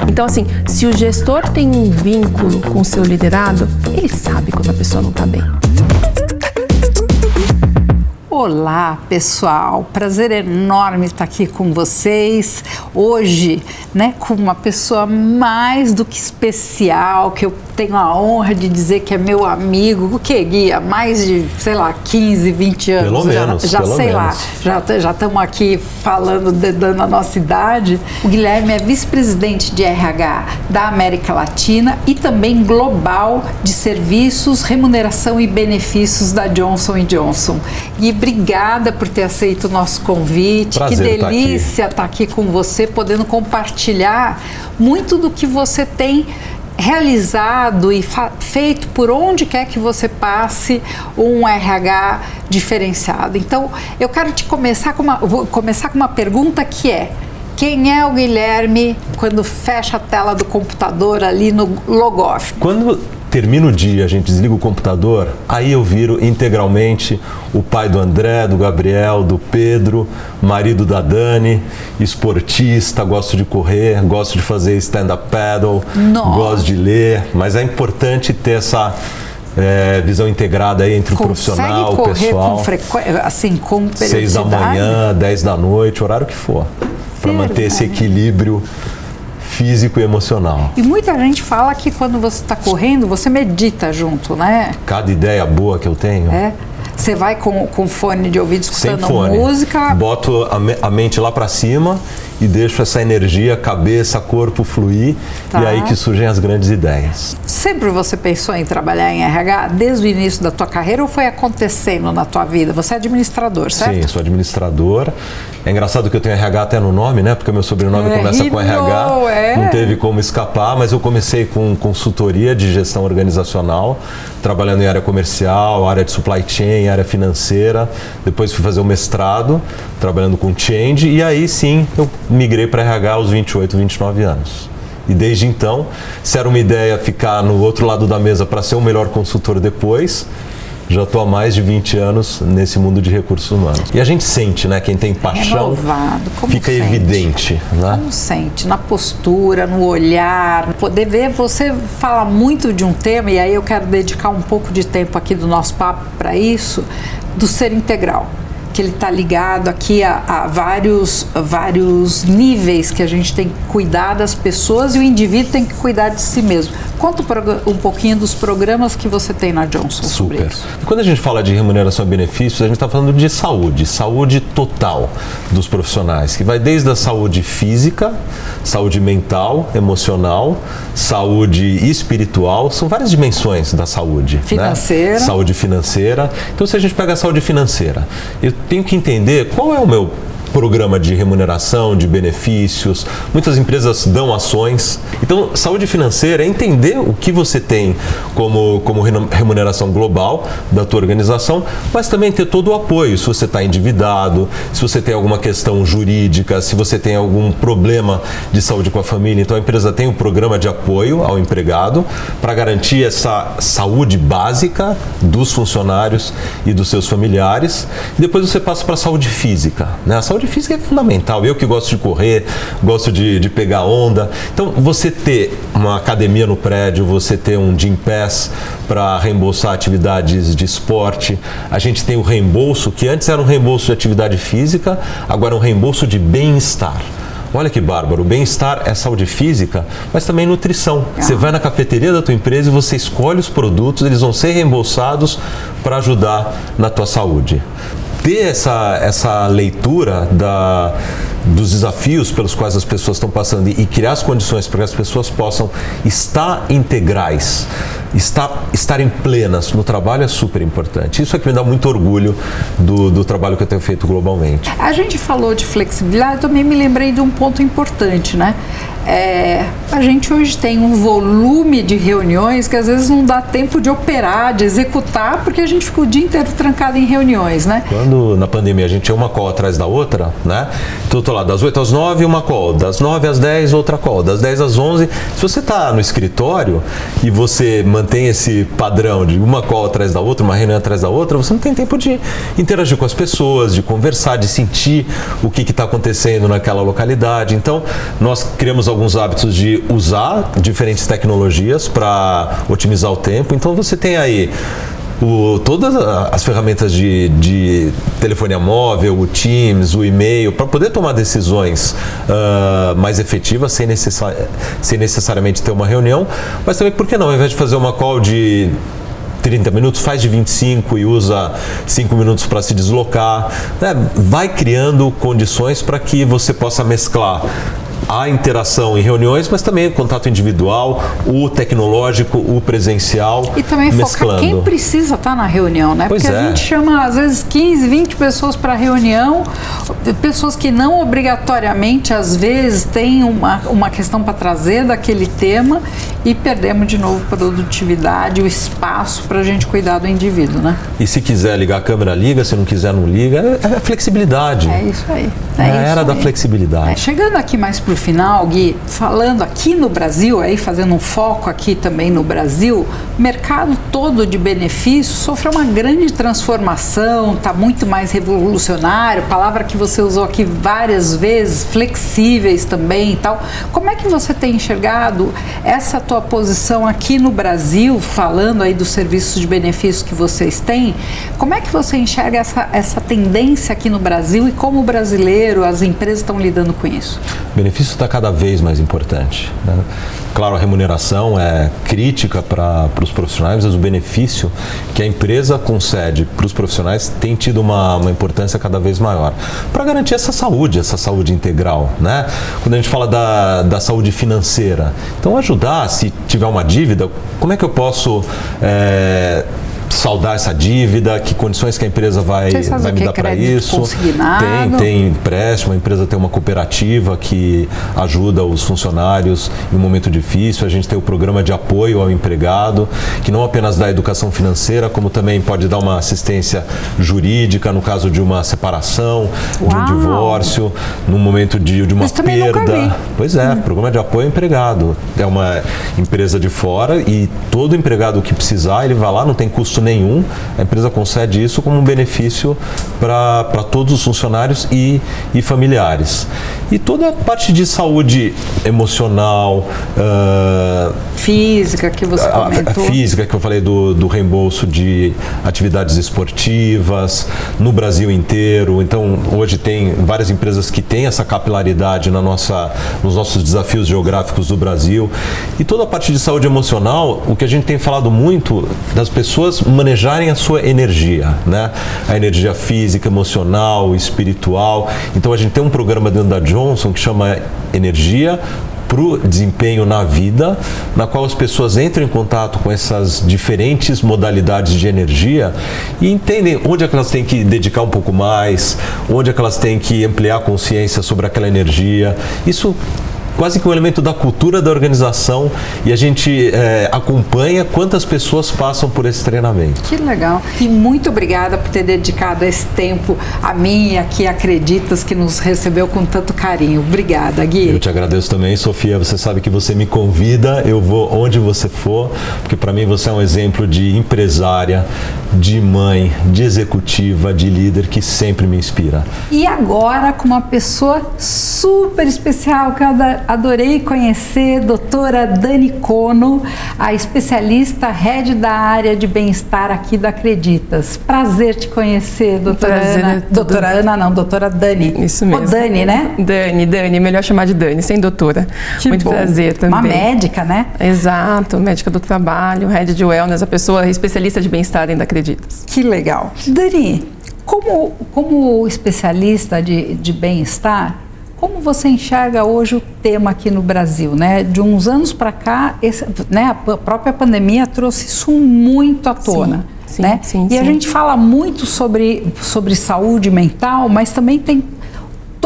Então, assim, se o gestor tem um vínculo com o seu liderado, ele sabe quando a pessoa não está bem. Olá, pessoal. Prazer enorme estar aqui com vocês. Hoje, com uma pessoa mais do que especial, que eu tenho a honra de dizer que é meu amigo, o que, Gui? Há mais de, 15, 20 anos. Pelo menos. Já estamos aqui falando, dando a nossa idade. O Guilherme é vice-presidente de RH da América Latina e também global de serviços, remuneração e benefícios da Johnson & Johnson. E obrigada por ter aceito o nosso convite. Prazer, que delícia estar aqui com você, podendo compartilhar muito do que você tem realizado e feito por onde quer que você passe um RH diferenciado. Então, eu quero vou começar com uma pergunta que é: quem é o Guilherme quando fecha a tela do computador ali no Logoff? Quando termina o dia, a gente desliga o computador, aí eu viro integralmente o pai do André, do Gabriel, do Pedro, marido da Dani, esportista, gosto de correr, gosto de fazer stand-up paddle, gosto de ler, mas é importante ter essa visão integrada aí entre o profissional, o pessoal. Com periodicidade? 6 da manhã, 10 da noite, horário que for, para manter esse equilíbrio físico e emocional. E muita gente fala que quando você está correndo, você medita junto, né? Cada ideia boa que eu tenho. Você vai com fone de ouvido escutando sem fone. Música. Boto a mente lá para cima e deixo essa energia, cabeça, corpo fluir. Tá. E aí que surgem as grandes ideias. Sempre você pensou em trabalhar em RH desde o início da tua carreira ou foi acontecendo na tua vida? Você é administrador, certo? Sim, sou administrador. É engraçado que eu tenho RH até no nome, né? Porque o meu sobrenome começa com RH. Não teve como escapar, mas eu comecei com consultoria de gestão organizacional, trabalhando em área comercial, área de supply chain, área financeira. Depois fui fazer o mestrado, trabalhando com change. E aí sim, eu migrei para RH aos 28, 29 anos. E desde então, se era uma ideia ficar no outro lado da mesa para ser o melhor consultor depois, já estou há mais de 20 anos nesse mundo de recursos humanos. E a gente sente, né? Quem tem paixão fica evidente. Né? Como sente? Na postura, no olhar, poder ver. Você fala muito de um tema, e aí eu quero dedicar um pouco de tempo aqui do nosso papo para isso, do ser integral. Que ele está ligado aqui a vários níveis que a gente tem que cuidar das pessoas e o indivíduo tem que cuidar de si mesmo. Conta um pouquinho dos programas que você tem na Johnson. Super. E quando a gente fala de remuneração e benefícios, a gente está falando de saúde total dos profissionais, que vai desde a saúde física, saúde mental, emocional, saúde espiritual, são várias dimensões da saúde. Financeira. Né? Saúde financeira. Então, se a gente pega a saúde financeira, eu tenho que entender qual é o meu programa de remuneração, de benefícios. Muitas empresas dão ações. Então, saúde financeira é entender o que você tem como remuneração global da tua organização, mas também ter todo o apoio. Se você está endividado, se você tem alguma questão jurídica, se você tem algum problema de saúde com a família. Então, a empresa tem um programa de apoio ao empregado para garantir essa saúde básica dos funcionários e dos seus familiares. E depois você passa para a saúde física, né? A saúde física é fundamental. Eu que gosto de correr, gosto de pegar onda. Então, você ter uma academia no prédio, você ter um gym pass para reembolsar atividades de esporte. A gente tem o reembolso, que antes era um reembolso de atividade física, agora é um reembolso de bem-estar. Olha que bárbaro, o bem-estar é saúde física, mas também nutrição. Você vai na cafeteria da tua empresa e você escolhe os produtos, eles vão ser reembolsados para ajudar na tua saúde. Ter essa leitura dos desafios pelos quais as pessoas estão passando e criar as condições para que as pessoas possam estar integrais, estarem plenas no trabalho é super importante. Isso é que me dá muito orgulho do trabalho que eu tenho feito globalmente. A gente falou de flexibilidade, eu também me lembrei de um ponto importante, né? A gente hoje tem um volume de reuniões que às vezes não dá tempo de operar, de executar, porque a gente fica o dia inteiro trancado em reuniões, né? Quando na pandemia a gente tinha uma call atrás da outra, né? Então eu tô lá das 8 às 9 uma call, das 9 às 10 outra call, das 10 às 11. Se você está no escritório e você mantém esse padrão de uma call atrás da outra, uma reunião atrás da outra, você não tem tempo de interagir com as pessoas, de conversar, de sentir o que está acontecendo naquela localidade. Então, nós criamos alguns hábitos de usar diferentes tecnologias para otimizar o tempo. Então, você tem aí todas as ferramentas de telefonia móvel, o Teams, o e-mail, para poder tomar decisões mais efetivas, sem necessariamente ter uma reunião. Mas também, por que não, ao invés de fazer uma call de 30 minutos, faz de 25 e usa 5 minutos para se deslocar, né? Vai criando condições para que você possa mesclar a interação em reuniões, mas também o contato individual, o tecnológico, o presencial. E também mesclando. Focar quem precisa estar na reunião, né? Pois porque a gente chama às vezes 15, 20 pessoas para reunião, pessoas que não obrigatoriamente às vezes têm uma questão para trazer daquele tema, e perdemos de novo produtividade, o espaço para a gente cuidar do indivíduo, né? E se quiser ligar a câmera, liga, se não quiser, não liga. É flexibilidade. É isso aí. É a era da flexibilidade. Chegando aqui mais para o final, Gui, falando aqui no Brasil, aí fazendo um foco aqui também no Brasil, o mercado todo de benefícios sofreu uma grande transformação, está muito mais revolucionário, palavra que você usou aqui várias vezes, flexíveis também e tal. Como é que você tem enxergado essa tua posição aqui no Brasil, falando aí dos serviços de benefícios que vocês têm? Como é que você enxerga essa tendência aqui no Brasil e como o brasileiro, as empresas estão lidando com isso? O benefício está cada vez mais importante, né? Claro, a remuneração é crítica para os profissionais, mas o benefício que a empresa concede para os profissionais tem tido uma importância cada vez maior para garantir essa saúde integral, né? Quando a gente fala da saúde financeira, então ajudar, se tiver uma dívida, como é que eu posso saldar essa dívida, que condições que a empresa vai me dar para isso. Tem empréstimo, a empresa tem uma cooperativa que ajuda os funcionários em um momento difícil. A gente tem o programa de apoio ao empregado, que não apenas dá educação financeira, como também pode dar uma assistência jurídica no caso de uma separação, de um divórcio, num momento de uma perda. Pois é, programa de apoio ao empregado. É uma empresa de fora e todo empregado que precisar, ele vai lá, não tem custo nenhum, a empresa concede isso como um benefício para todos os funcionários e familiares. E toda a parte de saúde emocional, física que você comentou. A física que eu falei do reembolso de atividades esportivas no Brasil inteiro. Então, hoje tem várias empresas que têm essa capilaridade nos nossos desafios geográficos do Brasil. E toda a parte de saúde emocional, o que a gente tem falado muito das pessoas manejarem a sua energia, né? A energia física, emocional, espiritual. Então a gente tem um programa dentro da Johnson que chama Energia para o Desempenho na Vida, na qual as pessoas entram em contato com essas diferentes modalidades de energia e entendem onde é que elas têm que dedicar um pouco mais, onde é que elas têm que ampliar a consciência sobre aquela energia. Isso quase que um elemento da cultura da organização, e a gente acompanha quantas pessoas passam por esse treinamento. Que legal. E muito obrigada por ter dedicado esse tempo a mim e aqui Acreditas, que nos recebeu com tanto carinho. Obrigada, Gui. Eu te agradeço também, Sofia. Você sabe que você me convida, eu vou onde você for, porque para mim você é um exemplo de empresária, de mãe, de executiva, de líder que sempre me inspira. E agora com uma pessoa super especial que eu adorei conhecer, doutora Dani Cono, a especialista head da área de bem-estar aqui da Acreditas. Prazer te conhecer, doutora Ana. Doutora Ana não, doutora Dani. Isso mesmo. Ou Dani, né? Dani, melhor chamar de Dani, sem doutora. Que muito bom. Prazer também. Uma médica, né? Exato, médica do trabalho, head de wellness, a pessoa especialista de bem-estar dentro da Acreditas. Que legal. Dani, como especialista de bem-estar, como você enxerga hoje o tema aqui no Brasil, né? De uns anos para cá, a própria pandemia trouxe isso muito à tona, sim, né? Sim, e a gente fala muito sobre saúde mental, mas também tem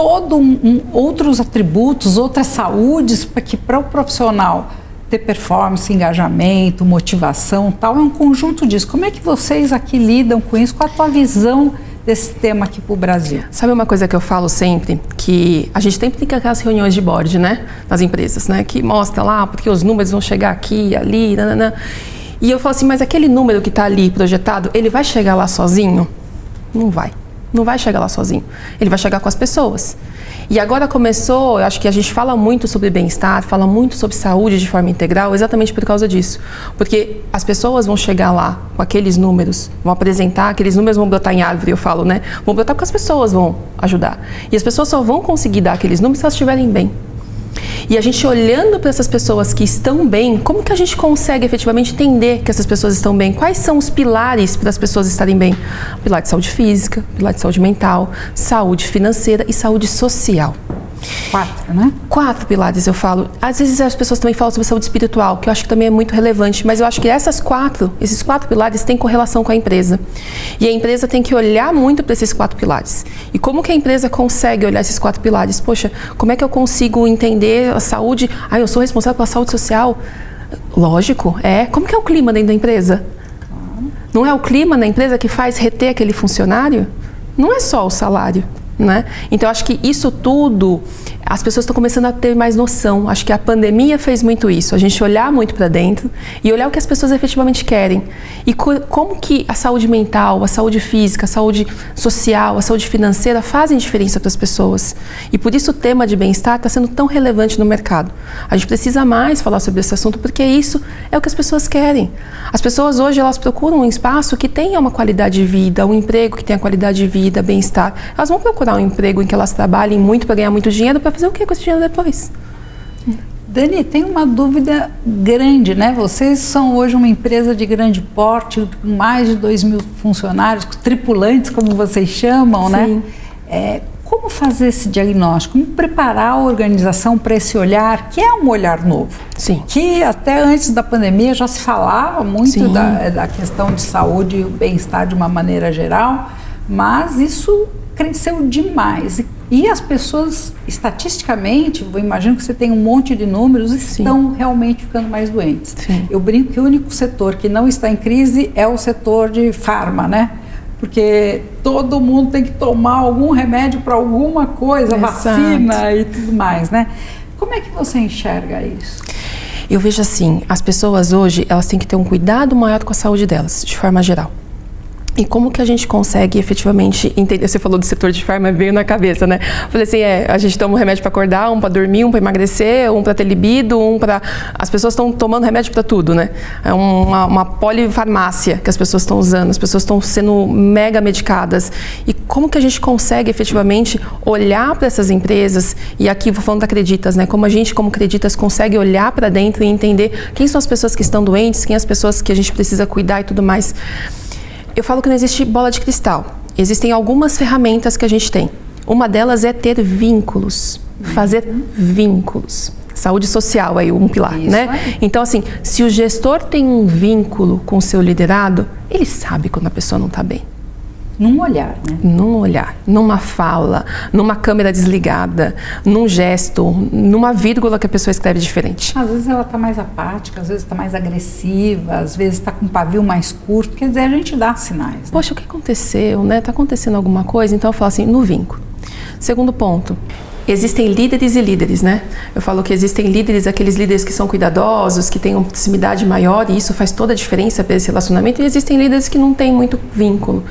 outros atributos, outras saúdes, para que para o profissional ter performance, engajamento, motivação, tal, é um conjunto disso. Como é que vocês aqui lidam com isso? Qual a tua visão desse tema aqui para o Brasil? Sabe uma coisa que eu falo sempre? Que a gente sempre tem aquelas reuniões de board, né? Nas empresas, né? Que mostra lá, porque os números vão chegar aqui, ali, nananã. E eu falo assim, mas aquele número que está ali projetado, ele vai chegar lá sozinho? Não vai. Não vai chegar lá sozinho. Ele vai chegar com as pessoas. E agora começou, eu acho que a gente fala muito sobre bem-estar, fala muito sobre saúde de forma integral, exatamente por causa disso. Porque as pessoas vão chegar lá com aqueles números, vão apresentar, aqueles números vão brotar em árvore, eu falo, né? Vão brotar porque as pessoas vão ajudar. E as pessoas só vão conseguir dar aqueles números se elas estiverem bem. E a gente olhando para essas pessoas que estão bem, como que a gente consegue efetivamente entender que essas pessoas estão bem? Quais são os pilares para as pessoas estarem bem? Pilar de saúde física, pilar de saúde mental, saúde financeira e saúde social. 4, né? 4 pilares, eu falo. Às vezes as pessoas também falam sobre saúde espiritual, que eu acho que também é muito relevante, mas eu acho que esses 4 pilares têm correlação com a empresa. E a empresa tem que olhar muito para esses 4 pilares. E como que a empresa consegue olhar esses 4 pilares? Poxa, como é que eu consigo entender a saúde? Eu sou responsável pela saúde social. Lógico, é. Como que é o clima dentro da empresa? Não é o clima na empresa que faz reter aquele funcionário? Não é só o salário. Né? Então, acho que isso tudo, as pessoas estão começando a ter mais noção. Acho que a pandemia fez muito isso, a gente olhar muito para dentro e olhar o que as pessoas efetivamente querem. E como que a saúde mental, a saúde física, a saúde social, a saúde financeira fazem diferença para as pessoas. E por isso o tema de bem-estar está sendo tão relevante no mercado. A gente precisa mais falar sobre esse assunto, porque isso é o que as pessoas querem. As pessoas hoje, elas procuram um espaço que tenha uma qualidade de vida, um emprego que tenha qualidade de vida, bem-estar. Elas vão procurar um emprego em que elas trabalhem muito para ganhar muito dinheiro, para fazer o que com esse dinheiro depois? Dani, tem uma dúvida grande, né? Vocês são hoje uma empresa de grande porte, com mais de 2.000 funcionários, tripulantes, como vocês chamam, Sim. né? Como fazer esse diagnóstico? Como preparar a organização para esse olhar, que é um olhar novo? Sim. Que até antes da pandemia já se falava muito da questão de saúde e bem-estar de uma maneira geral, mas isso cresceu demais. E as pessoas, estatisticamente, eu imagino que você tem um monte de números, estão realmente ficando mais doentes. Sim. Eu brinco que o único setor que não está em crise é o setor de farma, né? Porque todo mundo tem que tomar algum remédio para alguma coisa, vacina e tudo mais, né? Como é que você enxerga isso? Eu vejo assim, as pessoas hoje, elas têm que ter um cuidado maior com a saúde delas, de forma geral. E como que a gente consegue efetivamente entender? Você falou do setor de farma, veio na cabeça, né? Falei assim, a gente toma um remédio para acordar, um para dormir, um para emagrecer, um para ter libido, um para... As pessoas estão tomando remédio para tudo, né? É uma polifarmácia que as pessoas estão usando, as pessoas estão sendo mega medicadas. E como que a gente consegue efetivamente olhar para essas empresas, e aqui vou falando da Creditas, né? Como a gente, como Creditas, consegue olhar para dentro e entender quem são as pessoas que estão doentes, quem são as pessoas que a gente precisa cuidar e tudo mais. Eu falo que não existe bola de cristal. Existem algumas ferramentas que a gente tem. Uma delas é ter vínculos, fazer vínculos. Saúde social aí, um pilar, isso, né? Aí. Então, assim, se o gestor tem um vínculo com o seu liderado, ele sabe quando a pessoa não está bem. Num olhar, né? Num olhar, numa fala, numa câmera desligada, num gesto, numa vírgula que a pessoa escreve diferente. Às vezes ela está mais apática, às vezes está mais agressiva, às vezes está com um pavio mais curto, quer dizer, a gente dá sinais. Né? Poxa, o que aconteceu, né? Está acontecendo alguma coisa? Então eu falo assim, no vínculo. Segundo ponto. Existem líderes e líderes, né? Eu falo que existem líderes, aqueles líderes que são cuidadosos, que têm uma proximidade maior, e isso faz toda a diferença para esse relacionamento, e existem líderes que não têm muito vínculo.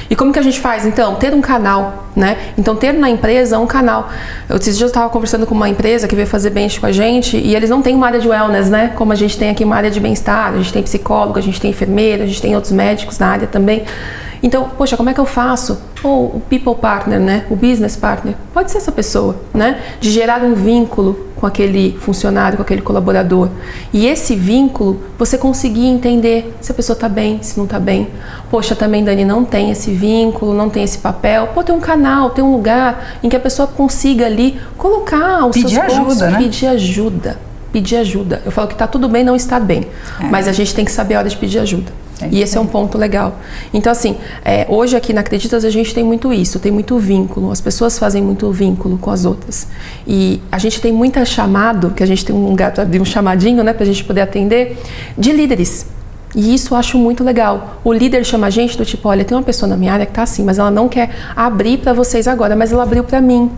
E como que a gente faz, então? Ter um canal, né? Então, ter na empresa um canal. Esses dias eu estava conversando com uma empresa que veio fazer bench com a gente, e eles não têm uma área de wellness, né? Como a gente tem aqui uma área de bem-estar, a gente tem psicólogo, a gente tem enfermeira, a gente tem outros médicos na área também. Então, poxa, como é que eu faço? Ou o people partner, né? O business partner. Pode ser essa pessoa, né? De gerar um vínculo com aquele funcionário, com aquele colaborador. E esse vínculo, você conseguir entender se a pessoa está bem, se não está bem. Poxa, também, Dani, não tem esse vínculo, não tem esse papel. Pô, tem um canal, tem um lugar em que a pessoa consiga ali colocar os seus pontos. Pedir ajuda, né? Pedir ajuda. Pedir ajuda. Eu falo que está tudo bem não estar bem. Mas a gente tem que saber a hora de pedir ajuda. E esse é um ponto legal. Então, assim, hoje aqui na Acreditas a gente tem muito isso, tem muito vínculo. As pessoas fazem muito vínculo com as outras. E a gente tem muita chamado, que a gente tem um lugar para abrir um chamadinho, né, para a gente poder atender, de líderes. E isso eu acho muito legal. O líder chama a gente do tipo, olha, tem uma pessoa na minha área que tá assim, mas ela não quer abrir para vocês agora, mas ela abriu para mim.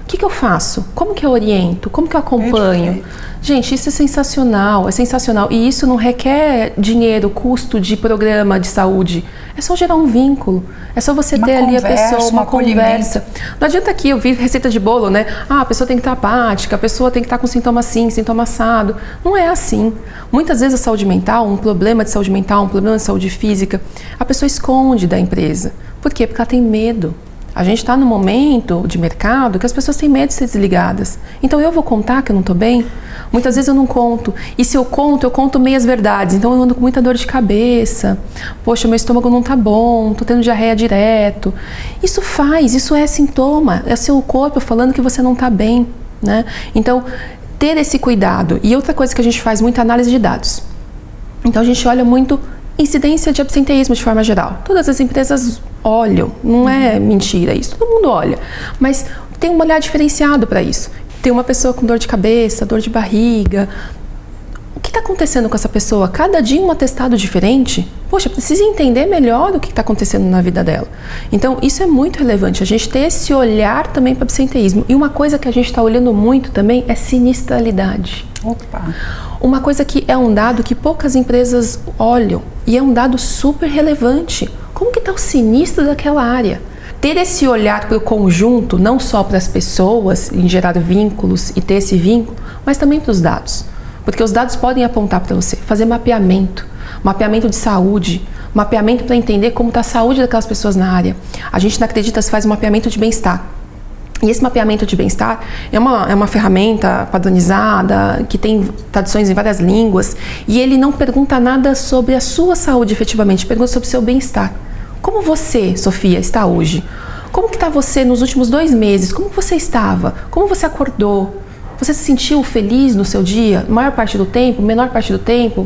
O que eu faço? Como que eu oriento? Como que eu acompanho? Gente, isso é sensacional, é sensacional. E isso não requer dinheiro, custo de programa de saúde. É só gerar um vínculo. É só você ter ali a pessoa, uma conversa. Não adianta aqui eu vi receita de bolo, né? Ah, a pessoa tem que estar apática, a pessoa tem que estar com sintoma assim, sintoma assado. Não é assim. Muitas vezes a saúde mental, um problema de saúde mental, um problema de saúde física, a pessoa esconde da empresa. Por quê? Porque ela tem medo. A gente está num momento de mercado que as pessoas têm medo de ser desligadas. Então eu vou contar que eu não estou bem? Muitas vezes eu não conto. E se eu conto meias verdades. Então eu ando com muita dor de cabeça. Poxa, meu estômago não está bom, estou tendo diarreia direto. Isso é sintoma. É seu corpo falando que você não está bem, né? Então, ter esse cuidado. E outra coisa que a gente faz muita análise de dados. Então a gente olha muito incidência de absenteísmo de forma geral. Todas as empresas olham, não é mentira isso, todo mundo olha, mas tem um olhar diferenciado para isso. Tem uma pessoa com dor de cabeça, dor de barriga. O que está acontecendo com essa pessoa? Cada dia um atestado diferente. Poxa, precisa entender melhor o que está acontecendo na vida dela. Então, isso é muito relevante, a gente ter esse olhar também para o absenteísmo. E uma coisa que a gente está olhando muito também é sinistralidade. Opa! Uma coisa que é um dado que poucas empresas olham e é um dado super relevante. Como que está o sinistro daquela área? Ter esse olhar para o conjunto, não só para as pessoas, em gerar vínculos e ter esse vínculo, mas também para os dados. Porque os dados podem apontar para você, fazer mapeamento de saúde, mapeamento para entender como está a saúde daquelas pessoas na área. A gente na Acreditas faz um mapeamento de bem-estar. E esse mapeamento de bem-estar é uma ferramenta padronizada, que tem traduções em várias línguas, e ele não pergunta nada sobre a sua saúde efetivamente, pergunta sobre o seu bem-estar. Como você, Sofia, está hoje? Como que está você nos últimos 2 meses? Como você estava? Como você acordou? Você se sentiu feliz no seu dia? Maior parte do tempo? Menor parte do tempo?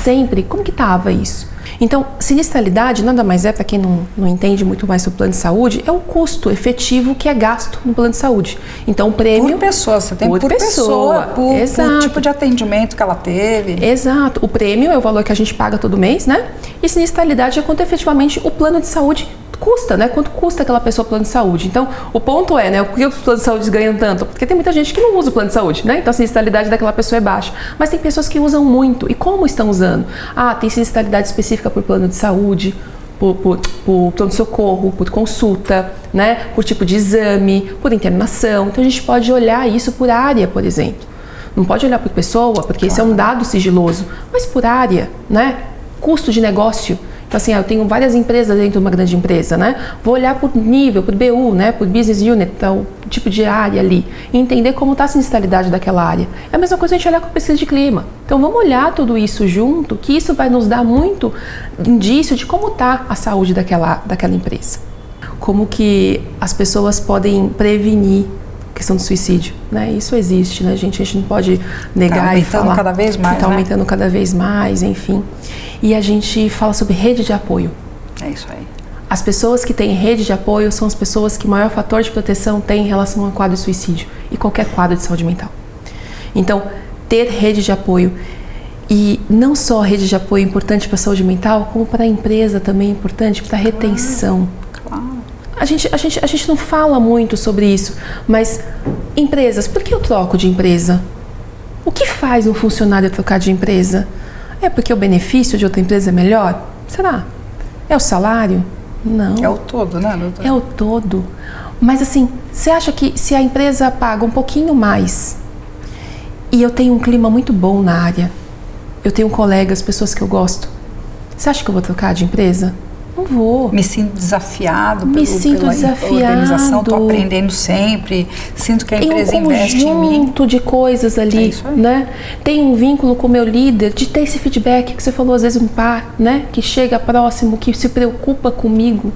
Sempre? Como que estava isso? Então, sinistralidade nada mais é, para quem não entende muito mais sobre o plano de saúde, é o custo efetivo que é gasto no plano de saúde. Então, o prêmio... Por pessoa, você tem por pessoa, por tipo de atendimento que ela teve. Exato. O prêmio é o valor que a gente paga todo mês, né? E sinistralidade é quanto efetivamente o plano de saúde custa, né? Quanto custa aquela pessoa o plano de saúde? Então, o ponto é, né? Por que os planos de saúde ganham tanto? Porque tem muita gente que não usa o plano de saúde, né? Então, a sinistralidade daquela pessoa é baixa. Mas tem pessoas que usam muito. E como estão usando? Ah, tem sinistralidade específica por plano de saúde, por plano de socorro, por consulta, né? Por tipo de exame, por internação. Então, a gente pode olhar isso por área, por exemplo. Não pode olhar por pessoa, porque isso é um dado sigiloso. Mas por área, né? Custo de negócio. Então, assim, eu tenho várias empresas dentro de uma grande empresa, né? Vou olhar por nível, por BU, né? Por business unit, então, o tipo de área ali, e entender como está a sinistralidade daquela área. É a mesma coisa a gente olhar com pesquisa de clima. Então, vamos olhar tudo isso junto, que isso vai nos dar muito indício de como está a saúde daquela empresa. Como que as pessoas podem prevenir a questão do suicídio, né? Isso existe, né, gente? A gente não pode negar e falar. Está aumentando cada vez mais, Está aumentando cada vez mais, enfim. E a gente fala sobre rede de apoio. É isso aí. As pessoas que têm rede de apoio são as pessoas que maior fator de proteção têm em relação ao quadro de suicídio e qualquer quadro de saúde mental. Então, ter rede de apoio, e não só a rede de apoio é importante para a saúde mental, como para a empresa também é importante, para a retenção. Claro. A gente não fala muito sobre isso, mas empresas, por que eu troco de empresa? O que faz um funcionário trocar de empresa? É porque o benefício de outra empresa é melhor? Será? É o salário? Não. É o todo, né, doutora? É o todo. Mas assim, você acha que se a empresa paga um pouquinho mais e eu tenho um clima muito bom na área, eu tenho colegas, pessoas que eu gosto, você acha que eu vou trocar de empresa? Não vou. Me sinto desafiado pela organização, estou aprendendo sempre, sinto que a empresa investe em mim. Tem um conjunto de coisas ali, né? Tem um vínculo com o meu líder, de ter esse feedback que você falou, às vezes um par, né? Que chega próximo, que se preocupa comigo.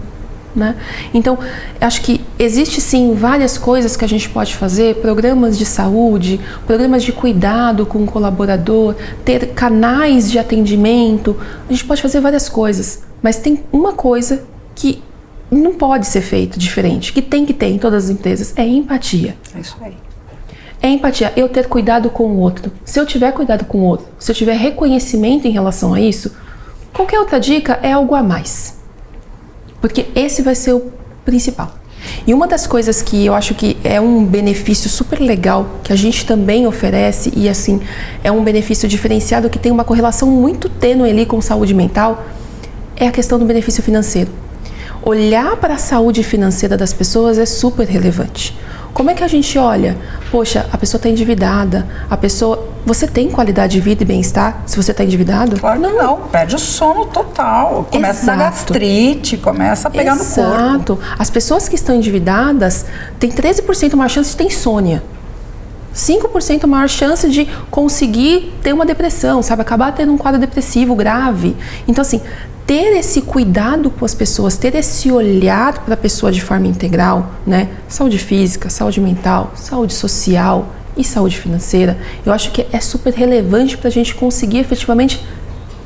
né? Então, acho que existe sim várias coisas que a gente pode fazer, programas de saúde, programas de cuidado com o colaborador, ter canais de atendimento, a gente pode fazer várias coisas, mas tem uma coisa que não pode ser feito diferente, que tem que ter em todas as empresas, é empatia. É isso aí. É empatia, eu ter cuidado com o outro. Se eu tiver cuidado com o outro, se eu tiver reconhecimento em relação a isso, qualquer outra dica é algo a mais. Porque esse vai ser o principal. E uma das coisas que eu acho que é um benefício super legal, que a gente também oferece, e assim, é um benefício diferenciado que tem uma correlação muito tênue ali com saúde mental, é a questão do benefício financeiro. Olhar para a saúde financeira das pessoas é super relevante. Como é que a gente olha? Poxa, a pessoa está endividada, a pessoa... Você tem qualidade de vida e bem-estar se você está endividado? Claro que não. Perde o sono total. Começa a dar gastrite, começa a pegar no corpo. Exato. As pessoas que estão endividadas têm 13% maior chance de ter insônia. 5% maior chance de conseguir ter uma depressão, sabe? Acabar tendo um quadro depressivo grave. Então, assim, ter esse cuidado com as pessoas, ter esse olhar para a pessoa de forma integral, né? Saúde física, saúde mental, saúde social e saúde financeira, eu acho que é super relevante para a gente conseguir efetivamente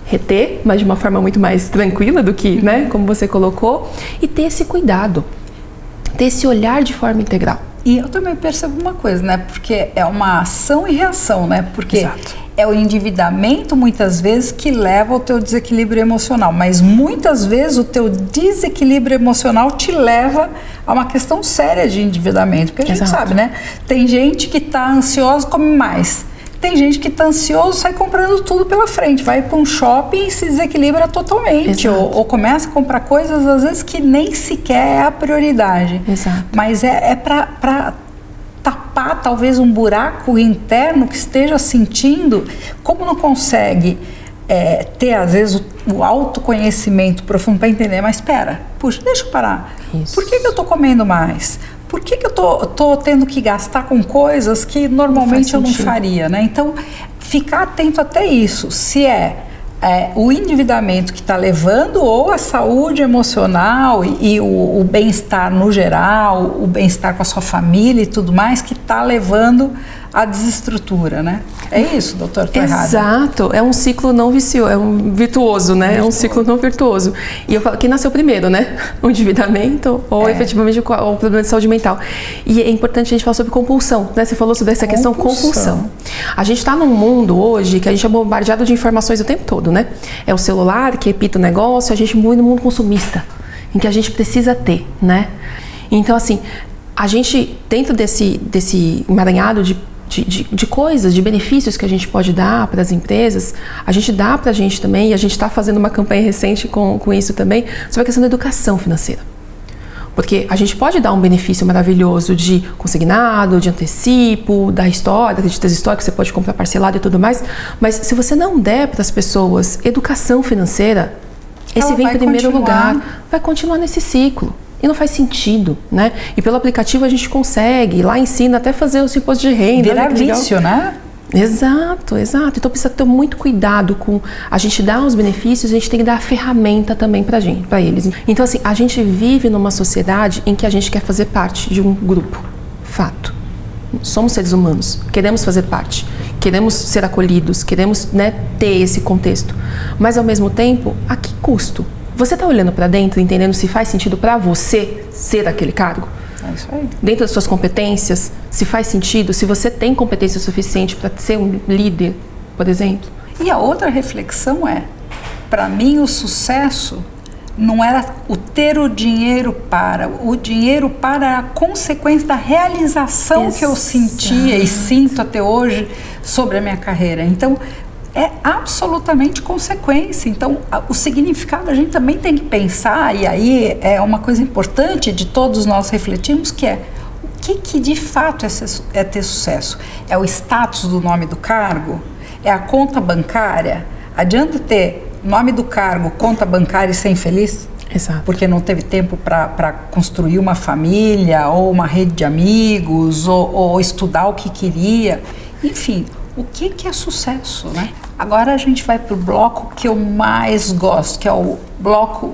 reter, mas de uma forma muito mais tranquila do que, né? Como você colocou, e ter esse cuidado, ter esse olhar de forma integral. E eu também percebo uma coisa, né? Porque é uma ação e reação, né? Porque Exato. É o endividamento, muitas vezes, que leva ao teu desequilíbrio emocional. Mas, muitas vezes, o teu desequilíbrio emocional te leva a uma questão séria de endividamento. Porque a gente sabe, né? Tem gente que está ansiosa, come mais. Tem gente que está ansioso, sai comprando tudo pela frente. Vai para um shopping e se desequilibra totalmente. Ou começa a comprar coisas, às vezes, que nem sequer é a prioridade. Exato. Mas é para tapar, talvez, um buraco interno que esteja sentindo. Como não consegue ter, às vezes, o autoconhecimento profundo para entender. Mas espera, puxa, deixa eu parar. Isso. Por que eu estou comendo mais? Por que eu tô tendo que gastar com coisas que normalmente eu não faria, né? Então, ficar atento até isso. Se o endividamento que está levando ou a saúde emocional e o bem-estar no geral, o bem-estar com a sua família e tudo mais, que está levando à desestrutura, né? É isso, doutor? Tô errada? Exato, é um ciclo não vicioso, é um virtuoso, né? É um ciclo não virtuoso. E eu falo, quem nasceu primeiro, né? O endividamento ou efetivamente o problema de saúde mental. E é importante a gente falar sobre compulsão, né? Você falou sobre essa questão compulsão. A gente está num mundo hoje que a gente é bombardeado de informações o tempo todo, né? É o celular que repita o negócio, a gente vive num mundo consumista, em que a gente precisa ter, né? Então, assim, a gente, dentro desse emaranhado de coisas, de benefícios que a gente pode dar para as empresas, a gente dá para a gente também, e a gente está fazendo uma campanha recente com isso também, sobre a questão da educação financeira. Porque a gente pode dar um benefício maravilhoso de consignado, de antecipo, da história, de ter história que você pode comprar parcelado e tudo mais, mas se você não der para as pessoas educação financeira, esse vem em primeiro lugar, vai continuar nesse ciclo. E não faz sentido, né? E pelo aplicativo a gente consegue, lá ensina até fazer o seu imposto de renda. Virar vício, né? Exato, exato. Então precisa ter muito cuidado com a gente dar os benefícios, a gente tem que dar a ferramenta também para eles. Então assim, a gente vive numa sociedade em que a gente quer fazer parte de um grupo, fato. Somos seres humanos, queremos fazer parte, queremos ser acolhidos, queremos, né, ter esse contexto. Mas ao mesmo tempo, a que custo? Você está olhando para dentro, entendendo se faz sentido para você ser aquele cargo? É isso aí. Dentro das suas competências, se faz sentido, se você tem competência suficiente para ser um líder, por exemplo. E a outra reflexão para mim o sucesso não era o ter o dinheiro para a consequência da realização que eu sentia e sinto até hoje sobre a minha carreira. Então, é absolutamente consequência. Então, o significado a gente também tem que pensar, e aí é uma coisa importante de todos nós refletirmos, que é o que de fato é ter sucesso? É o status do nome do cargo? É a conta bancária? Adianta ter nome do cargo, conta bancária e ser infeliz? Exato. Porque não teve tempo para construir uma família, ou uma rede de amigos, ou estudar o que queria. Enfim, o que é sucesso, né? Agora a gente vai para o bloco que eu mais gosto, que é o bloco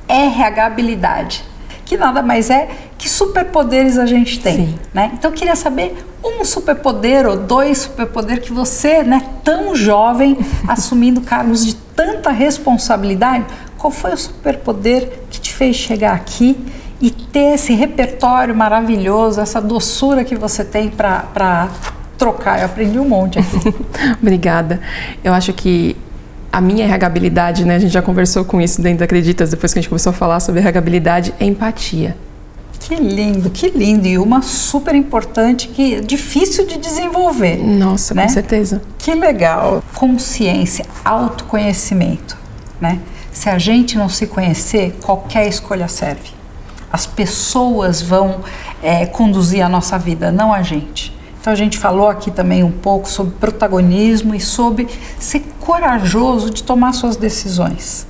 RH habilidade. que nada mais é que superpoderes a gente tem, Sim. né? Então eu queria saber um superpoder ou 2 superpoderes que você, né, tão jovem, assumindo cargos de tanta responsabilidade, qual foi o superpoder que te fez chegar aqui e ter esse repertório maravilhoso, essa doçura que você tem para trocar? Eu aprendi um monte aqui. Obrigada. Eu acho que a minha RH-habilidade, né, a gente já conversou com isso dentro da Acreditas, depois que a gente começou a falar sobre RH-habilidade, é empatia. Que lindo, que lindo. E uma super importante que é difícil de desenvolver. Nossa, né? Com certeza. Que legal. Consciência, autoconhecimento, né? Se a gente não se conhecer, qualquer escolha serve. As pessoas vão conduzir a nossa vida, não a gente. Então a gente falou aqui também um pouco sobre protagonismo e sobre ser corajoso de tomar suas decisões,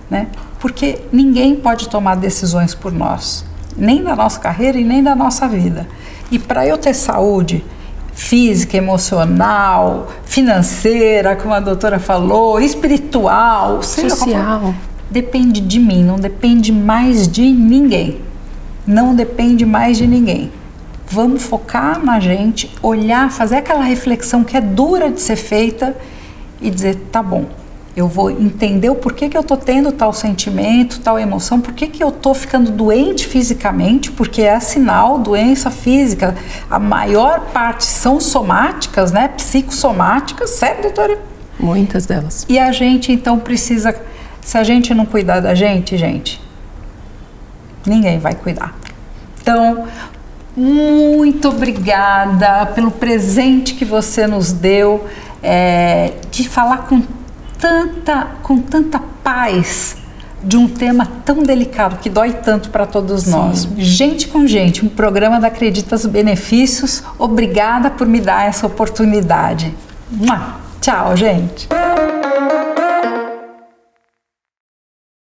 né? Porque ninguém pode tomar decisões por nós, nem da nossa carreira e nem da nossa vida. E para eu ter saúde física, emocional, financeira, como a doutora falou, espiritual, social, depende de mim, não depende mais de ninguém. Não depende mais de ninguém. Vamos focar na gente, olhar, fazer aquela reflexão que é dura de ser feita e dizer, tá bom, eu vou entender o porquê que eu tô tendo tal sentimento, tal emoção, porquê que eu tô ficando doente fisicamente, porque é sinal, doença física, a maior parte são somáticas, né, psicossomáticas, certo, doutora? Muitas delas. E a gente então precisa, se a gente não cuidar da gente, ninguém vai cuidar. Então, muito obrigada pelo presente que você nos deu, de falar com tanta paz de um tema tão delicado, que dói tanto para todos nós. Gente com Gente, um programa da Acreditas Benefícios. Obrigada por me dar essa oportunidade. Tchau, gente.